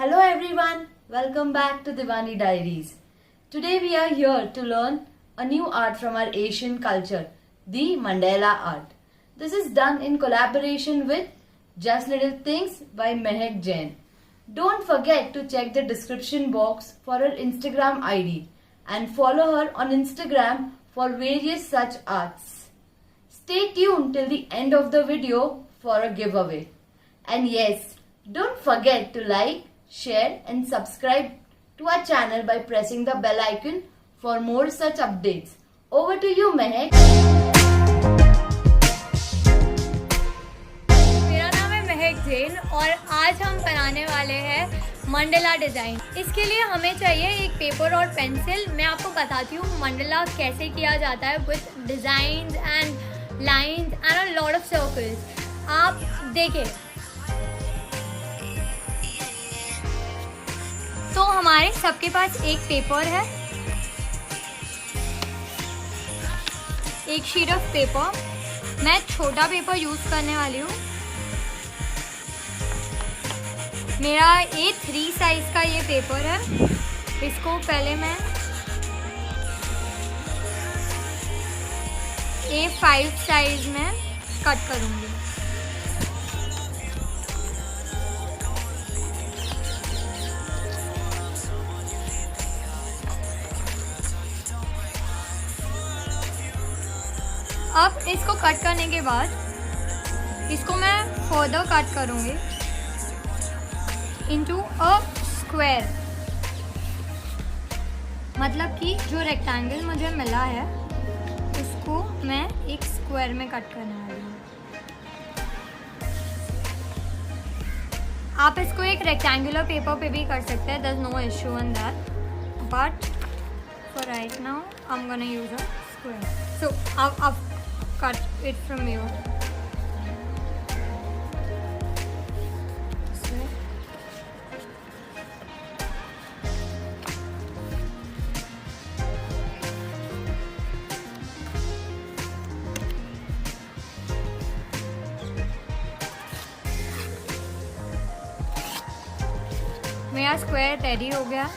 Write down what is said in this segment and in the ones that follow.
Hello everyone, welcome back to Divani Diaries. Today we are here to learn a new art from our Asian culture, the Mandala art. This is done in collaboration with Just Little Things by Mehak Jain. Don't forget to check the description box for her Instagram ID and follow her on Instagram for various such arts. Stay tuned till the end of the video for a giveaway. And yes, don't forget to like, share and subscribe to our channel by pressing the bell icon for more such updates. Over to you, Mehak. मेरा नाम है महक जैन और आज हम बनाने वाले हैं Mandla design. इसके लिए हमें चाहिए एक पेपर और पेंसिल। मैं आपको बताती हूँ मंडला कैसे किया जाता है with designs and lines and a lot of circles. आप देखिए, तो हमारे सबके पास एक पेपर है, एक शीट ऑफ पेपर। मैं छोटा पेपर यूज़ करने वाली हूँ। मेरा A3 साइज़ का ये पेपर है। इसको पहले मैं A5 साइज़ में कट करूँगी। अब इसको कट करने के बाद इसको मैं फर्दर कट करूँगी इनटू अ स्क्वायर। मतलब कि जो रेक्टेंगल मुझे मिला है उसको मैं एक स्क्वायर में कट करने वाली हूँ। आप इसको एक रेक्टेंगुलर पेपर पे भी कर सकते हैं, there is no issue in that, but for right now I am gonna use a square. So अब cut it from here. मेरा स्क्वायर रेडी हो गया।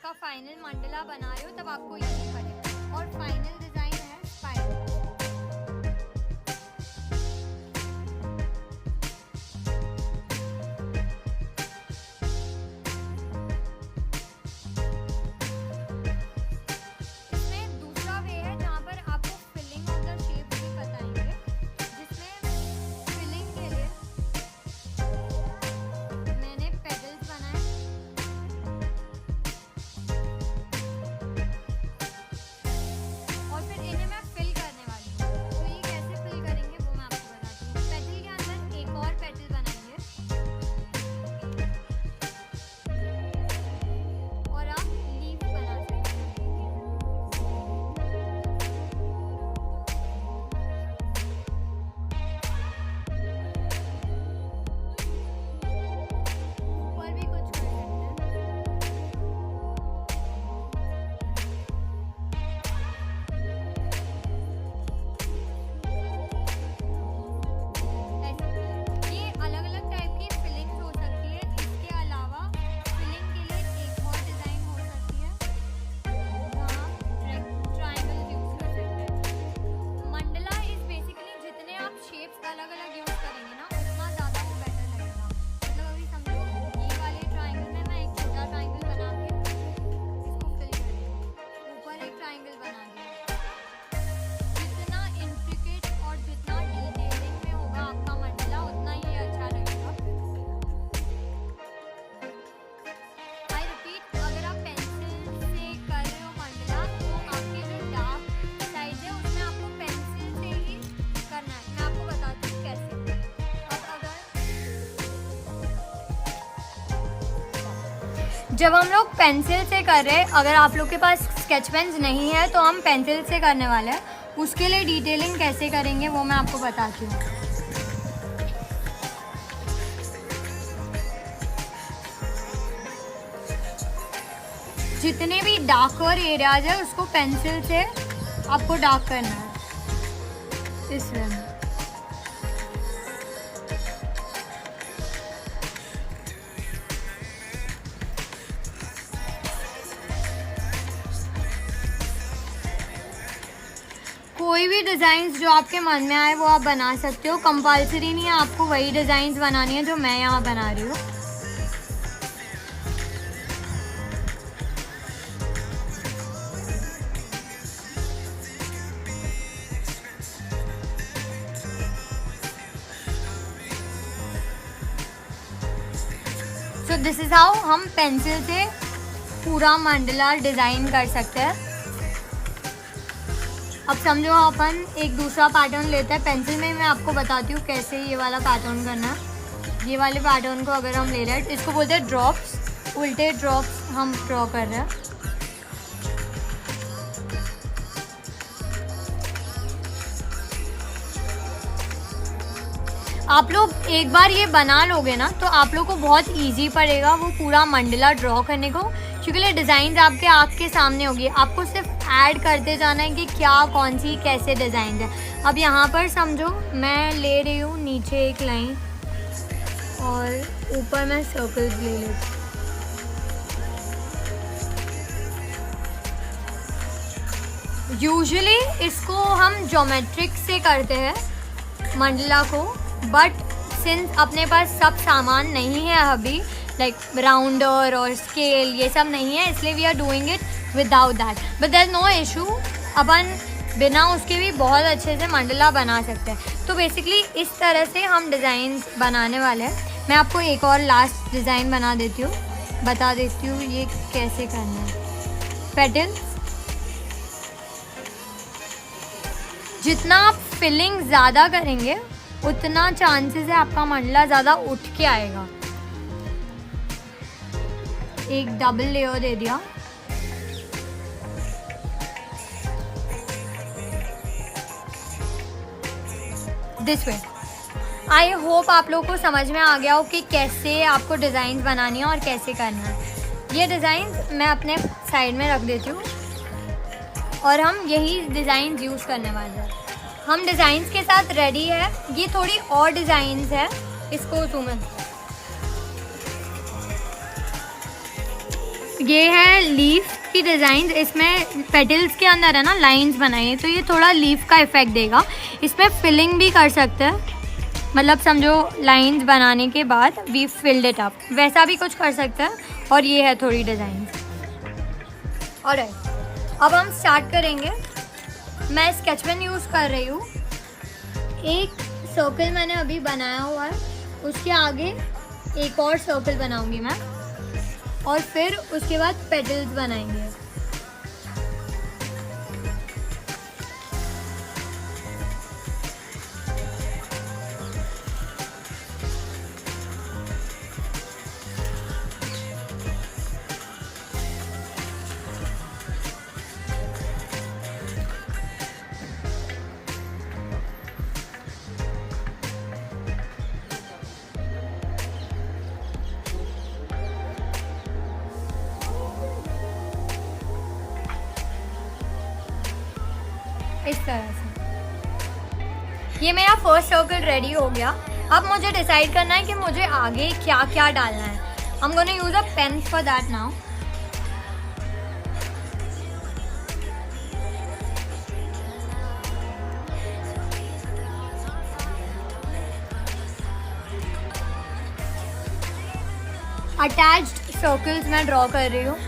आपका फाइनल मंडला बना रहे हो तब आपको ईजी पड़ेगा। और फाइनल डिजाइन है स्पाइरल। जब हम लोग पेंसिल से कर रहे हैं, अगर आप लोग के पास स्केच पेन्स नहीं है तो हम पेंसिल से करने वाले हैं। उसके लिए डिटेलिंग कैसे करेंगे वो मैं आपको बताती हूँ। जितने भी डार्कर एरियाज है उसको पेंसिल से आपको डार्क करना है इस वे में। कोई भी डिज़ाइंस जो आपके मन में आए वो आप बना सकते हो। कंपल्सरी नहीं है आपको वही डिज़ाइंस बनानी है जो मैं यहाँ बना रही हूँ। सो दिस इज़ हाउ हम पेंसिल से पूरा मंडला डिज़ाइन कर सकते हैं। अब समझो अपन एक दूसरा पैटर्न लेते हैं। पेंसिल में मैं आपको बताती हूँ कैसे ये वाला पैटर्न करना है। ये वाले पैटर्न को अगर हम ले रहे हैं इसको बोलते हैं ड्रॉप्स। उल्टे ड्रॉप्स हम ड्रॉ कर रहे हैं। आप लोग एक बार ये बना लोगे ना तो आप लोग को बहुत इजी पड़ेगा वो पूरा मंडला ड्रॉ करने को, क्योंकि ये डिज़ाइन आपके आँख के सामने होगी। आपको सिर्फ ऐड करते जाना है कि क्या कौन सी कैसे डिज़ाइन है। अब यहाँ पर समझो मैं ले रही हूँ नीचे एक लाइन और ऊपर मैं सर्कल्स ले लेती हूँ। यूजुअली इसको हम ज्योमेट्रिक से करते हैं मंडला को, बट सिंस अपने पास सब सामान नहीं है अभी, लाइक राउंडर और स्केल ये सब नहीं है, इसलिए we are doing it without that. But there no issue, अपन बिना उसके भी बहुत अच्छे से मंडला बना सकते हैं। तो बेसिकली इस तरह से हम डिज़ाइन बनाने वाले हैं। मैं आपको एक और लास्ट डिज़ाइन बता देती हूँ ये कैसे करना है। पेटल्स, जितना आप फिलिंग ज़्यादा करेंगे उतना चांसेस है आपका मंडला ज़्यादा उठ के आएगा। एक डबल लेयर दे दिया। This way. आई होप आप लोगों को समझ में आ गया हो कि कैसे आपको डिज़ाइन बनानी है और कैसे करना है। ये डिज़ाइन मैं अपने साइड में रख देती हूँ और हम यही डिज़ाइन यूज़ करने वाले हैं। हम डिज़ाइंस के साथ रेडी है। ये थोड़ी और डिज़ाइंस है, इसको जूम इन। ये है लीफ की डिज़ाइन, इसमें पेटल्स के अंदर है ना लाइंस बनाई है, तो ये थोड़ा लीफ का इफेक्ट देगा। इसमें फिलिंग भी कर सकते हैं, मतलब समझो लाइंस बनाने के बाद वी फिल्ड इट अप, वैसा भी कुछ कर सकते हैं। और ये है थोड़ी डिज़ाइन। और अब हम स्टार्ट करेंगे। मैं स्केच पेन यूज़ कर रही हूँ। एक सर्कल मैंने अभी बनाया हुआ है, उसके आगे एक और सर्कल बनाऊंगी मैं, और फिर उसके बाद पेटल्स बनाएंगे। इस तरह से ये मेरा फर्स्ट सर्कल रेडी हो गया। अब मुझे डिसाइड करना है कि मुझे आगे क्या क्या डालना है। I am gonna use a pen for that now. Attached circles मैं ड्रॉ कर रही हूँ।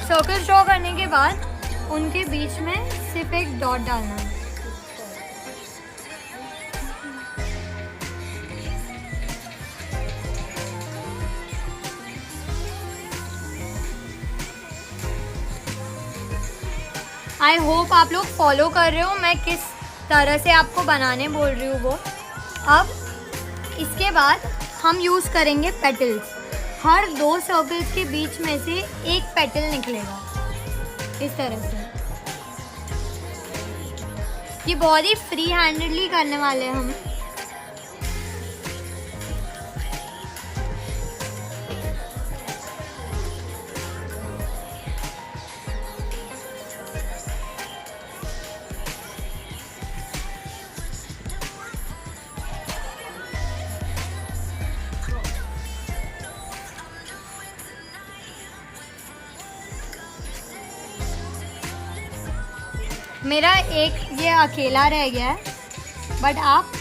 सर्कल ड्रॉ करने के बाद उनके बीच में सिर्फ एक डॉट डालना है। आई होप आप लोग फॉलो कर रहे हो मैं किस तरह से आपको बनाने बोल रही हूँ वो। अब इसके बाद हम यूज़ करेंगे पेटल्स। हर 2 सर्कल्स के बीच में से एक पेटल निकलेगा इस तरह से। ये बहुत ही फ्री हैंडेडली करने वाले हैं हम। मेरा एक ये अकेला रह गया है, बट आप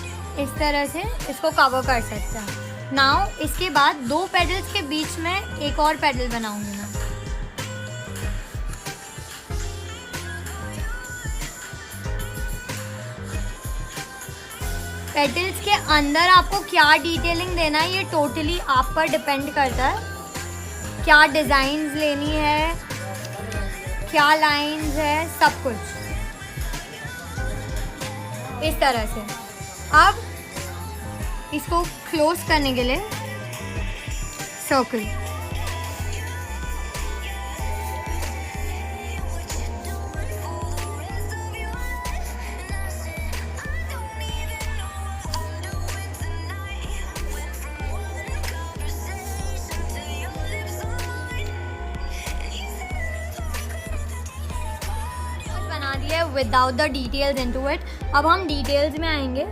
इस तरह से इसको कवर कर सकते हैं। नाउ इसके बाद 2 पेडल्स के बीच में एक और पेडल बनाऊंगी मैं। पेटल्स के अंदर आपको क्या डिटेलिंग देना है ये टोटली आप पर डिपेंड करता है। क्या डिज़ाइंस लेनी है, क्या लाइंस है, सब कुछ इस तरह से। अब इसको क्लोज करने के लिए circle, without the details into it. अब हम डिटेल्स में आएंगे।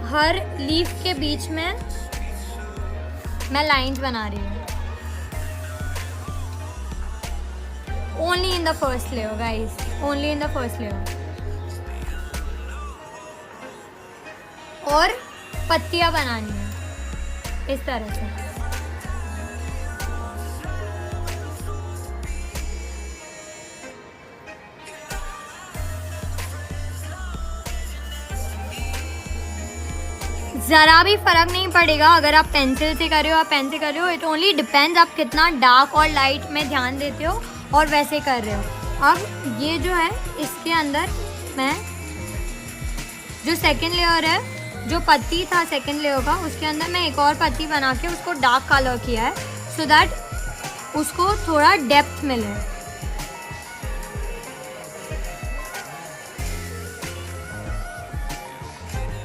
हर लीफ के बीच में मैं लाइंस बना रही हूँ। Only in the first layer guys, only in the first layer. और पत्तियाँ बनानी है इस तरह से। ज़रा भी फ़र्क नहीं पड़ेगा अगर आप पेंसिल से कर रहे हो या पेन से कर रहे हो। इट ओनली डिपेंड्स आप कितना डार्क और लाइट में ध्यान देते हो और वैसे कर रहे हो। अब ये जो है इसके अंदर मैं जो सेकंड लेयर है, जो पत्ती था सेकंड लेयर का, उसके अंदर मैं एक और पत्ती बना के उसको डार्क कलर किया है सो दैट उसको थोड़ा डेप्थ मिले।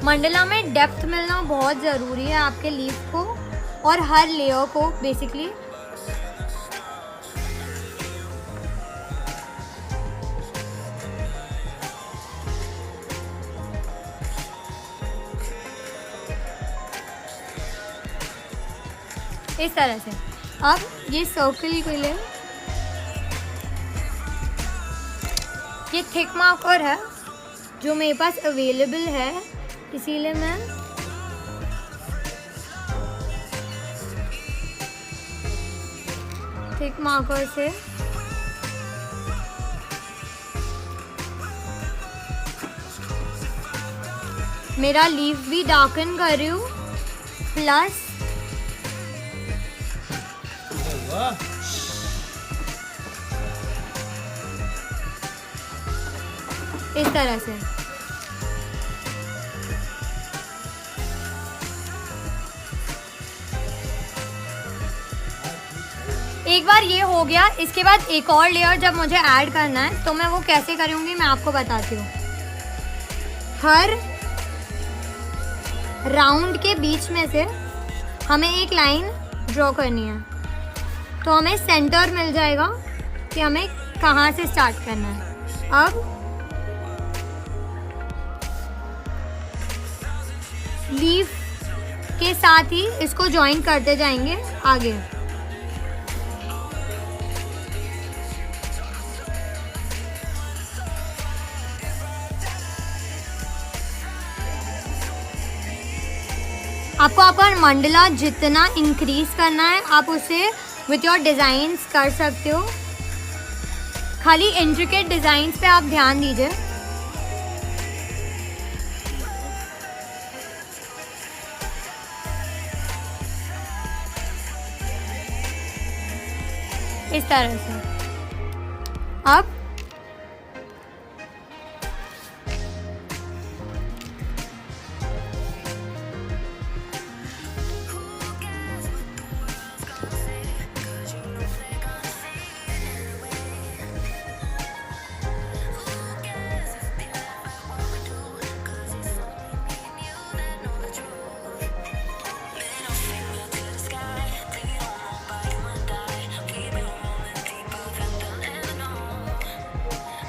मंडला में डेप्थ मिलना बहुत ज़रूरी है आपके लीफ को, और हर लेयर को बेसिकली इस तरह से। अब ये सर्कल के लिए ये थिक मार्कर है जो मेरे पास अवेलेबल है, इसीलिए मैं थिक मार्कर से मेरा लीफ भी डार्कन कर रही हूँ, प्लस इस तरह से। एक बार ये हो गया, इसके बाद एक और लेयर जब मुझे ऐड करना है तो मैं वो कैसे करूँगी मैं आपको बताती हूँ। हर राउंड के बीच में से हमें एक लाइन ड्रॉ करनी है, तो हमें सेंटर मिल जाएगा कि हमें कहाँ से स्टार्ट करना है। अब लीफ के साथ ही इसको जॉइन करते जाएंगे आगे। आपको आपका मंडला जितना इंक्रीज करना है आप उसे विथ योर डिज़ाइंस कर सकते हो। खाली इंट्रिकेट डिज़ाइंस पे आप ध्यान दीजिए। इस तरह से। अब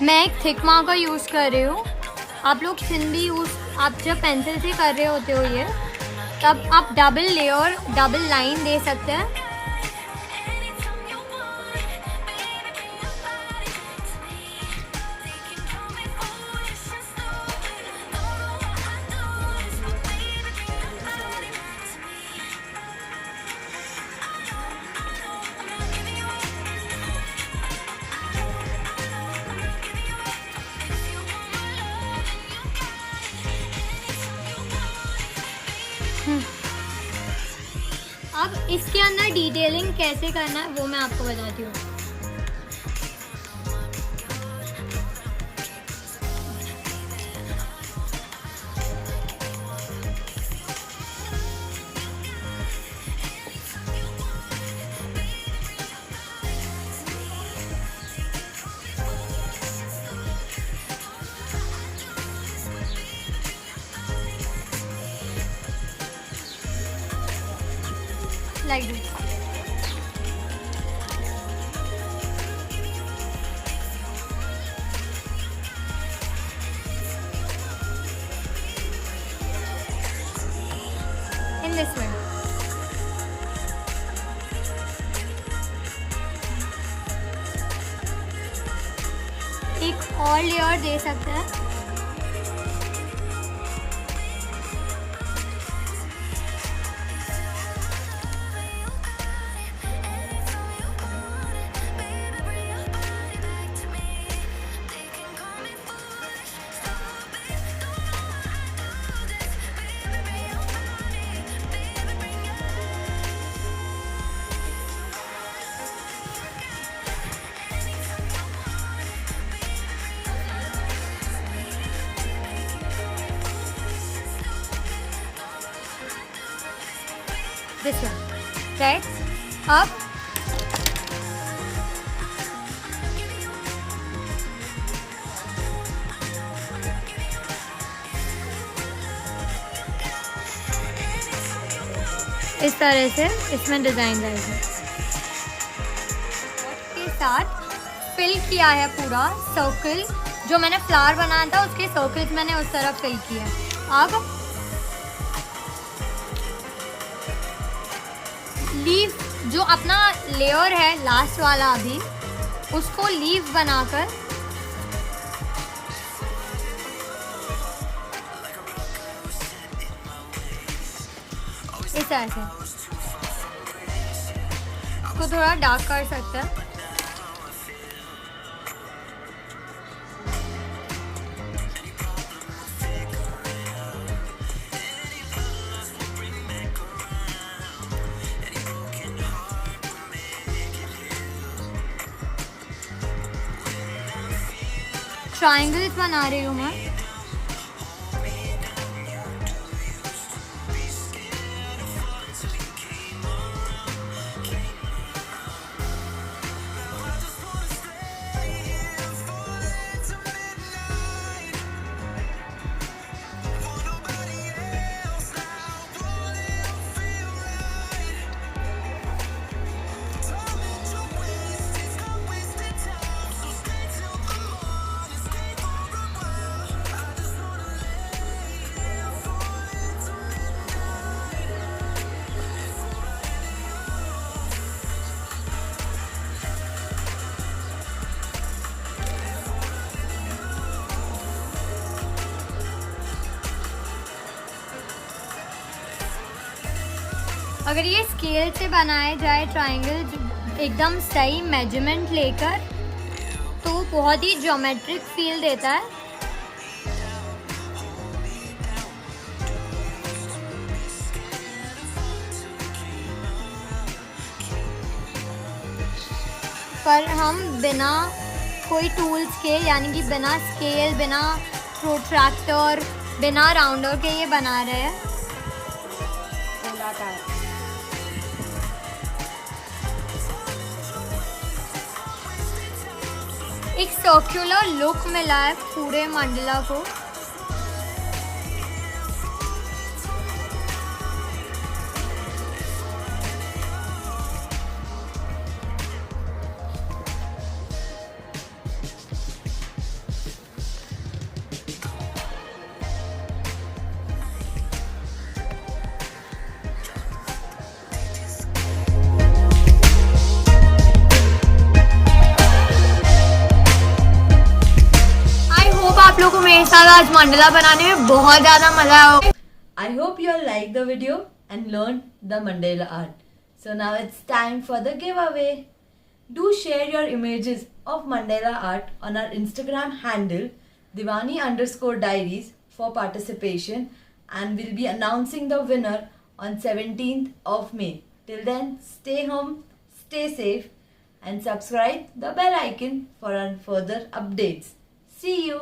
मैं एक थिक मार्कर यूज़ कर रही हूँ। आप लोग थिन भी आप जब पेंसिल से कर रहे होते हो ये, तब आप डबल लेयर डबल लाइन दे सकते हैं। अब इसके अंदर डिटेलिंग कैसे करना है वो मैं आपको बताती हूँ। Like this. In this way. एक और लेयर दे सकते हैं। This one, right? Up. इस तरह से इसमें डिज़ाइन रहेगा। के साथ फिल किया है पूरा सर्कल, जो मैंने फ्लावर बनाया था उसके सर्कल्स मैंने उस तरफ फिल किया। अब लीफ जो अपना लेयर है लास्ट वाला, अभी उसको लीफ बनाकर इस तरह से इसको थोड़ा डार्क कर सकते हैं। ट्रायंगल्स बना रही हूँ मैं। अगर ये स्केल से बनाया जाए ट्रायंगल एकदम सही मेजरमेंट लेकर, तो बहुत ही ज्योमेट्रिक फील देता है। पर हम बिना कोई टूल्स के, यानी कि बिना स्केल, बिना प्रोट्रैक्टर, बिना राउंडर के ये बना रहे हैं। एक सर्कुलर लुक मिला है पूरे मंडला को। आप लोगों को मेरे साथ आज मंडला बनाने में बहुत ज़्यादा मज़ा आया। I hope you all liked the video and learned the mandala art. So now it's time for the giveaway. Do share your images of mandala art on our Instagram handle Divani_diaries for participation, and we'll be announcing the winner on 17th of May. Till then, stay home, stay safe, and subscribe the bell icon for our further updates. See you.